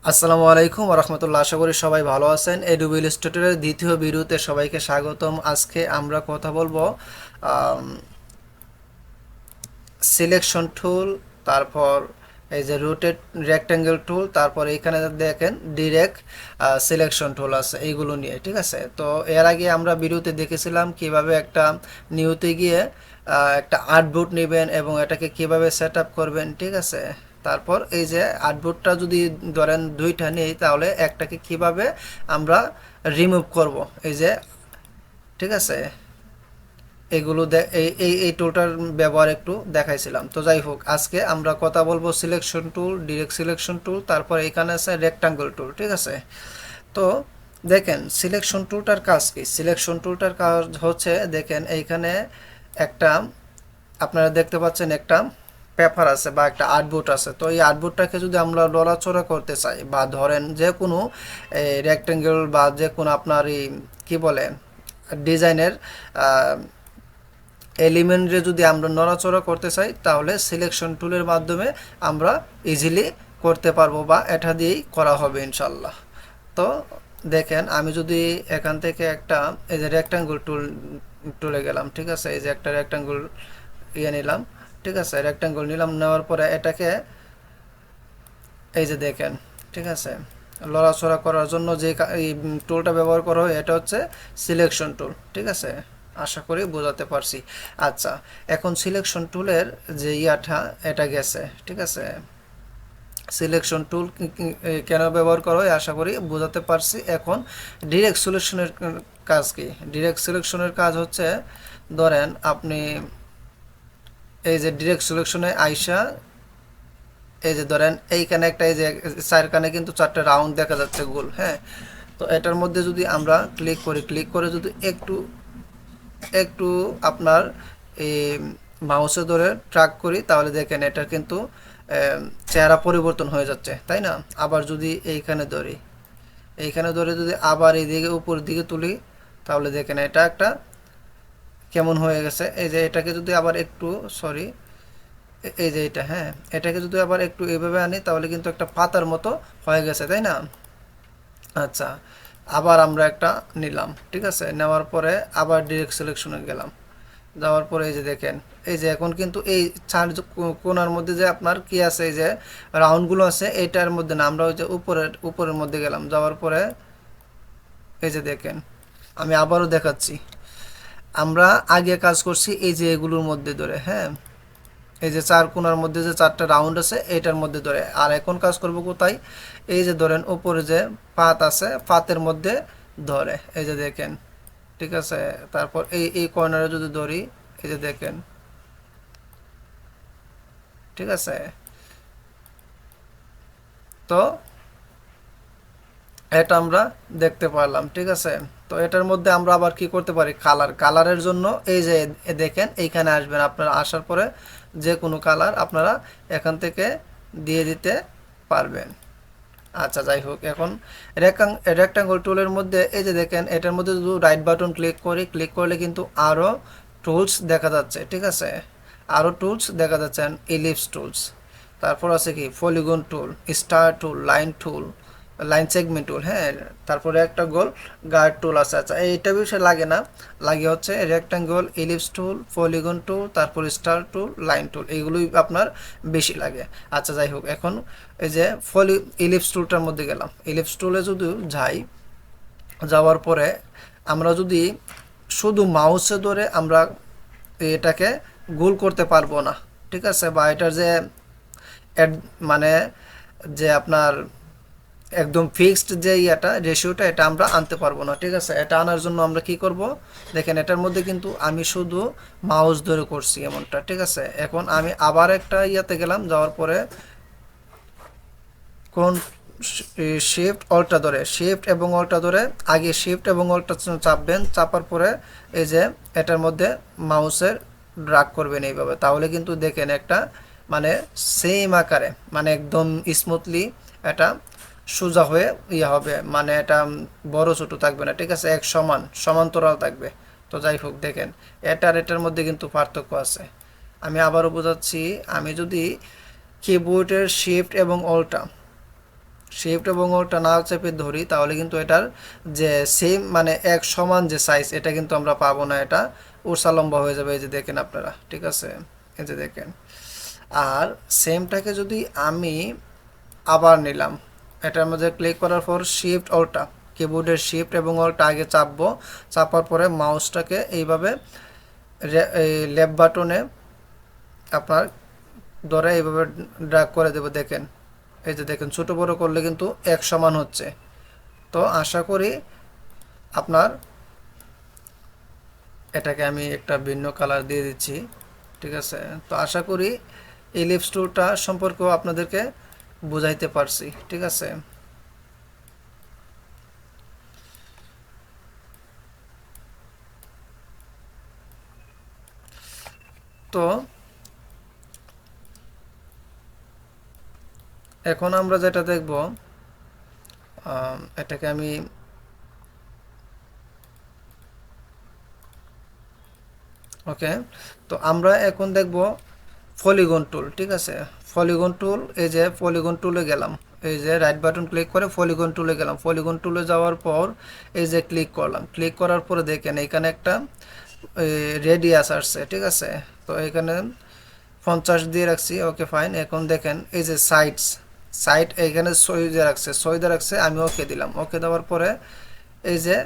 আসসালামু আলাইকুম ওয়া রাহমাতুল্লাহ। আশা করি সবাই ভালো আছেন। এডুবি ইলাস্ট্রেটরের দ্বিতীয় ভিডিওতে সবাইকে স্বাগতম। আজকে আমরা কথা বলবো সিলেকশন টুল, তারপর এই যে রোটেট রেক্ট্যাঙ্গেল টুল, তারপর এখানে দেখেন ডিরেক্ট সিলেকশন টুল আছে, এইগুলো নিয়ে। ঠিক আছে, তো এর আগে আমরা ভিডিওতে দেখেছিলাম কিভাবে একটা নিউতে গিয়ে একটা আর্টবোর্ড নেবেন এবং এটাকে কিভাবে সেট আপ করবেন। ঠিক আছে, তারপর এই যে আর্টবোর্ডটা যদি ধরেন দুইটা নেই, তাহলে একটাকে কিভাবে আমরা রিমুভ করব, এই যে। ঠিক আছে, এগুলো এই এই এই টুলটার ব্যবহার একটু দেখাইছিলাম। তো যাই হোক, আজকে আমরা কথা বলবো selection tool, direct selection tool, তারপর এখানে আছে রেক্টাঙ্গল টুল। ঠিক আছে, তো দেখেন সিলেকশন টুলটার কাজ কি। সিলেকশন টুলটার কাজ হচ্ছে, দেখেন এইখানে একটা, আপনারা দেখতে পাচ্ছেন একটা পেপার আছে বা একটা আর্টবোর্ড আছে। তো এই আর্টবোর্ডটাকে যদি আমরা লড়াচড়া করতে চাই, বা ধরেন যে কোনো রেক্টেঙ্গেল বা যে কোনো আপনার এই কী বলে ডিজাইনের এলিমেন্টে যদি আমরা নড়াচড়া করতে চাই, তাহলে সিলেকশন টুলের মাধ্যমে আমরা ইজিলি করতে পারবো, বা এটা দিয়েই করা হবে ইনশাল্লাহ। তো দেখেন, আমি যদি এখান থেকে একটা এই যে রেক্টাঙ্গুল টুলে গেলাম। ঠিক আছে, এই যে একটা রেক্টাঙ্গুল নিলাম। ঠিক আছে, রেক্টাঙ্গুল নিলাম, নেওয়ার পরে এটাকে এই যে দেখেন। ঠিক আছে, লড়াচড়া করার জন্য যে এই টুলটা ব্যবহার করা হয়, এটা হচ্ছে সিলেকশন টুল। ঠিক আছে, আশা করি বোঝাতে পারছি। আচ্ছা, এখন সিলেকশন টুলের যে ইয়াটা, এটা গেছে। ঠিক আছে, সিলেকশন টুল কেন ব্যবহার করা হয় আশা করি বোঝাতে পারছি। এখন ডিরেক্ট সিলেকশনের কাজ কি। ডিরেক্ট সিলেকশনের কাজ হচ্ছে, ধরেন আপনি এই যে ডিরেক্ট সিলেকশনে আইসা, এই যে ধরেন এইখানে একটা, এই যে চারখানে কিন্তু চারটে রাউন্ড দেখা যাচ্ছে গোল। হ্যাঁ, তো এটার মধ্যে যদি আমরা ক্লিক করি, ক্লিক করে যদি একটু একটু আপনার এই মাউসে ধরে ট্র্যাক করি, তাহলে দেখেন এটা কিন্তু চেহারা পরিবর্তন হয়ে যাচ্ছে, তাই না? আবার যদি এইখানে ধরি, এইখানে ধরে যদি আবার এইদিকে উপরের দিকে তুলি, তাহলে দেখেন এটা একটা কেমন হয়ে গেছে। এই যে এটাকে যদি আবার একটু, সরি, এই যে এটা, হ্যাঁ, এটাকে যদি আবার একটু এইভাবে আনি, তাহলে কিন্তু একটা পাতার মতো হয়ে গেছে, তাই না? আচ্ছা, আবার আমরা একটা নিলাম। ঠিক আছে, নেওয়ার পরে আবার ডিরেক্ট সিলেকশনে গেলাম, যাওয়ার পরে এই যে দেখেন, এই যে এখন কিন্তু এই চার কোণার মধ্যে যে আপনার কি আছে, এই যে রাউন্ডগুলো আছে, এইটার মধ্যে না, আমরা ওই যে উপরের উপরের মধ্যে গেলাম, যাওয়ার পরে এই যে দেখেন, আমি আবারও দেখাচ্ছি। আমরা আগে কাজ করছি এই যে এগুলোর মধ্যে ধরে, হ্যাঁ, এই যে চার কোণার মধ্যে যে চারটা রাউন্ড আছে, এইটার মধ্যে ধরে। আর এখন কাজ করব কোথায়, এই যে ধরেন উপরে যে পাত আছে, পাতের মধ্যে ধরে, এই যে দেখেন। ঠিক আছে, তারপর এই এই কর্নারে যদি ধরি, এই যে দেখেন। ঠিক আছে, তো এটা আমরা দেখতে পারলাম। ঠিক আছে, তো এটার মধ্যে আমরা আবার কি করতে পারি, কালারের জন্য এই যে দেখেন, এইখানে আসবেন, আপনারা আসার পরে যে কোনো কালার আপনারা এখান থেকে দিয়ে দিতে পারবেন। আচ্ছা, যাই হোক, এখন রেক্টাঙ্গল টুলের মধ্যে এই যে দেখেন, এটার মধ্যে যদি রাইট বাটন ক্লিক করি, ক্লিক করলে কিন্তু আরও টুলস দেখা যাচ্ছে। ঠিক আছে, আরও টুলস দেখা যাচ্ছে, ইলিপস টুলস, তারপর আছে কি পলিগন টুল, স্টার টুল, লাইন টুল, লাইন সেগমেন্ট টুল, হ্যাঁ, তারপরে একটা গোল গার্ড টুল আছে। আচ্ছা, এইটা বিষয় লাগে না, লাগে হচ্ছে রেক্টাঙ্গল, ইলিপস টুল, পলিগন টুল, তারপর স্টার টুল, লাইন টুল, এইগুলোই আপনার বেশি লাগে। আচ্ছা, যাই হোক, এখন এই যে ইলিপস টুলটার মধ্যে গেলাম, ইলিপস টুলে যদি যাই, যাওয়ার পরে আমরা যদি শুধু মাউসে ধরে আমরা এটাকে গোল করতে পারবো না। ঠিক আছে, বা এটার যে মানে যে আপনার একদম ফিক্সড যে ইয়েটা, রেশিওটা, এটা আমরা আনতে পারবো না। ঠিক আছে, এটা আনার জন্য আমরা কি করব, দেখেন এটার মধ্যে কিন্তু আমি শুধু মাউস ধরে করছি এমনটা। ঠিক আছে, এখন আমি আবার একটা ইয়াতে গেলাম, যাওয়ার পরে কোন শিফট অল্টা ধরে, শিফট এবং অল্টা ধরে, আগে শিফট এবং অল্টা চাপবেন, চাপার পরে এই যে এটার মধ্যে মাউসের ড্রাগ করবেন এইভাবে, তাহলে কিন্তু দেখেন একটা মানে সেম আকারে, মানে একদম স্মুথলি এটা সোজা হয়ে ইয়ে হবে, মানে এটা বড় ছোট থাকবে না। ঠিক আছে, এক সমান সমান্তরাল থাকবে। তো যাই হোক, দেখেন এটার এটার মধ্যে কিন্তু পার্থক্য আছে। আমি আবারও বোঝাচ্ছি, আমি যদি কিবোর্ডের শিফট এবং অল্টা, শিফট এবং হোল্ডটা না চেপে ধরি তাহলে কিন্তু এটার যে সেম মানে এক সমান যে সাইজ এটা কিন্তু আমরা পাবো না, এটা উর্সা লম্বা হয়ে যাবে। এই যে দেখেন আপনারা, ঠিক আছে, এই যে দেখেন। আর সেমটাকে যদি আমি আবার নিলাম, এটার মধ্যে ক্লিক করার পর শিফট অল্টা, কিবোর্ডের শিফট এবং অল্টা আগে চাপবো, চাপার পরে মাউসটাকে এইভাবে এই লেফট বাটনে আপনার ধরে এইভাবে ড্র্যাগ করে দেবো। দেখেন, এই যে দেখেন, ছোটো বড়ো করলে কিন্তু এক সমান হচ্ছে। তো আশা করি আপনার, এটাকে আমি একটা ভিন্ন কালার দিয়ে দিচ্ছি, ঠিক আছে। তো আশা করি ইলিপস টুলটা সম্পর্কেও আপনাদেরকে বুঝাইতে পারছি, ঠিক আছে। তো এখন আমরা যেটা দেখব, এটাকে আমি ওকে, তো আমরা এখন দেখব পলিগন টুল, ঠিক আছে। পলিগন টুল, এই যে পলিগন টুলে গেলাম, এই যে রাইট বাটন ক্লিক করে পলিগন টুলে গেলাম। পলিগন টুলে যাওয়ার পর এই যে ক্লিক করলাম, ক্লিক করার পরে দেখেন এখানে একটা রেডিয়াস আসছে, ঠিক আছে। তো এখানে 50 দিয়ে রাখছি, ওকে ফাইন। এখন দেখেন এই যে সাইড এইখানে 6 দিয়ে রাখছে, 6 দিয়ে রাখছে, আমি ওকে দিলাম। ওকে দেওয়ার পরে এই যে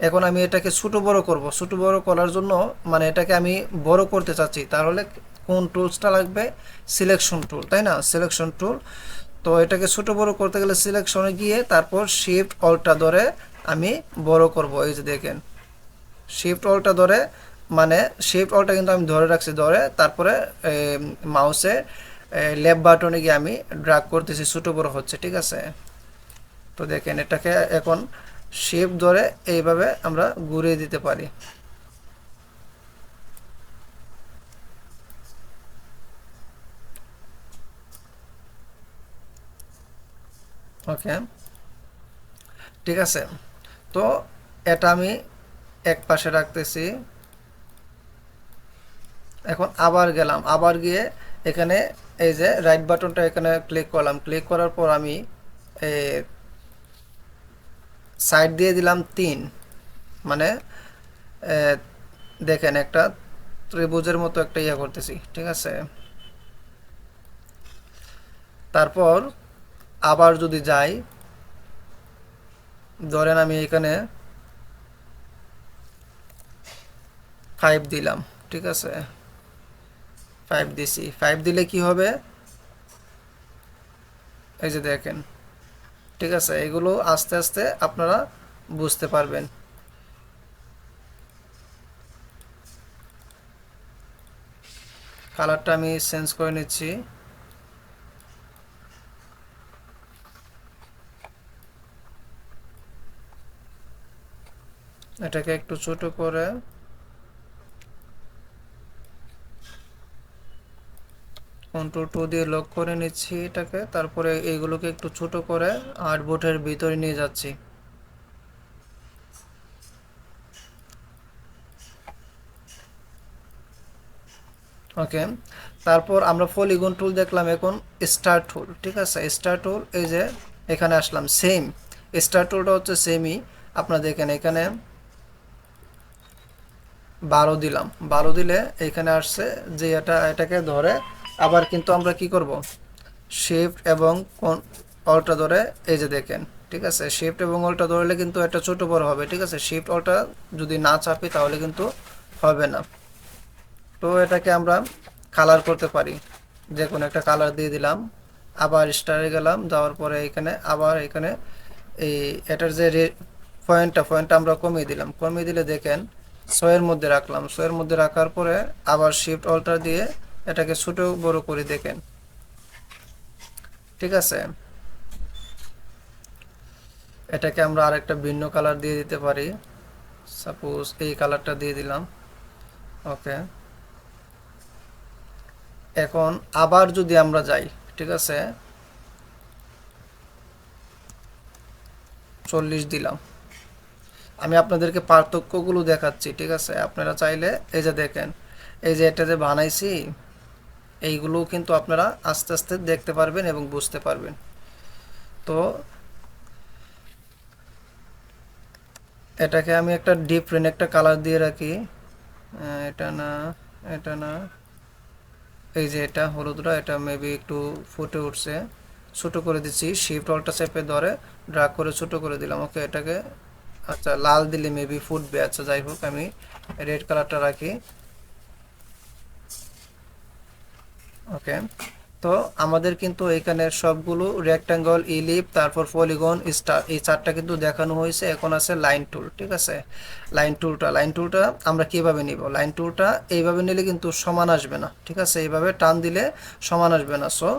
এখন আমি এটাকে ছোটো বড় করব। ছোটো বড় করার জন্য মানে এটাকে আমি বড় করতে চাচ্ছি, তাহলে কোন টুলসটা লাগবে? সিলেকশন টুল, তাই না? Selection tool. তো এটাকে ছোটো বড় করতে গেলে সিলেকশনে গিয়ে তারপর শিফট অল্টা ধরে আমি বড় করব। এই যে দেখেন, শিফট অল্টা ধরে, মানে শিফট অল্টা কিন্তু আমি ধরে রাখছি, ধরে তারপরে মাউসে লেফট বাটনে গিয়ে আমি ড্র্যাগ করতেছি, ছোটো বড় হচ্ছে, ঠিক আছে। তো দেখেন এটাকে এখন শিফট ধরে এইভাবে আমরা ঘুরিয়ে দিতে পারি। ওকে, ঠিক আছে। তো এটা আমি এক পাশে রাখতেছি। এখন আবার গেলাম, আবার গিয়ে এখানে এই যে রাইট বাটনটা এখানে ক্লিক করলাম, ক্লিক করার পর আমি সাইড দিয়ে দিলাম 3, মানে দেখেন একটা ত্রিভুজের মতো একটা ইয়ে করতেছি, ঠিক আছে। তারপর আবার যদি যাই, ধরেন আমি এখানে 5 দিলাম, ঠিক আছে, 5 দিছি। 5 দিলে কি হবে? এই যে দেখেন, ঠিক আছে। এগুলো আস্তে আস্তে আপনারা বুঝতে পারবেন। কালারটা আমি চেঞ্জ করে নিচ্ছি। এটাকে একটু ছোট করে Ctrl+2 দিয়ে লক করে নিচ্ছি এটাকে, তারপরে এইগুলোকে একটু ছোট করে আর্টবোর্ডের ভিতরে নিয়ে যাচ্ছি। ওকে, তারপর আমরা পলিগন টুল দেখলাম, এখন স্টার টুল, ঠিক আছে। স্টার টুল, এই যে এখানে আসলাম, সেম স্টার টুলটা হচ্ছে সেমই। আপনারা দেখেন এখানে 12 দিলাম, 12 দিলে এখানে আসছে যে এটাকে ধরে আবার কিন্তু আমরা কি করব? শিফট এবং অল্টা ধরে, এই যে দেখেন, ঠিক আছে। শিফট এবং অল্টা ধরলে কিন্তু এটা ছোট বড় হবে, ঠিক আছে। শিফট অল্টা যদি না চাপি তাহলে কিন্তু হবে না। তো এটাকে আমরা কালার করতে পারি, যে কোনো একটা কালার দিয়ে দিলাম। আবার স্টারে গেলাম, যাওয়ার পরে এখানে আবার এখানে এই এটার যে পয়েন্টটা আমরা কমিয়ে দিলাম। কমিয়ে দিলে দেখেন 6-এর মধ্যে রাখলাম। 6-এর মধ্যে রাখার পরে আবার শিফট অল্টার দিয়ে এটাকে ছোট বড় করে দেখেন, ঠিক আছে। এটাকে আমরা আরেকটা ভিন্ন কালার দিয়ে দিতে পারি, সাপোজ এই কালারটা দিয়ে দিলাম। ওকে, এখন আবার যদি আমরা যাই, ঠিক আছে, 40 দিলাম। আমি আপনাদেরকে পার্থক্যগুলো দেখাচ্ছি, ঠিক আছে। আপনারা চাইলে এই যে দেখেন, এই যে এটা যে বানাইছি, এইগুলো কিন্তু আপনারা আস্তে আস্তে দেখতে পারবেন এবং বুঝতে পারবেন। তো এটাকে আমি একটা ডিফারেন্ট একটা কালার দিয়ে রাখি। এটা না, এটা না, এই যে এটা হলুদটা, এটা মেবি একটু ফুটে উঠছে, ছোট করে দিচ্ছি, শিফট অল্টা চেপে ধরে ড্রাগ করে ছোট করে দিলাম। ওকে, এটাকে আচ্ছা লাল দিলে মেবি ফুটবে। আচ্ছা যাই হোক, আমি রেড কালারটা রাখি। ওকে, তো আমাদের কিন্তু এখানে সবগুলো রেক্ট্যাঙ্গল, ইলিপ, তারপর পলিগন, স্টার, এই চারটা কিন্তু দেখানো হয়েছে। এখন আছে লাইন টুল। ঠিক আছে, লাইন টুলটা আমরা কিভাবে নিব? লাইন টুলটা এইভাবে নিলে কিন্তু সমান আসবে না। ঠিক আছে, এইভাবে টান দিলে সমান আসবে না। সো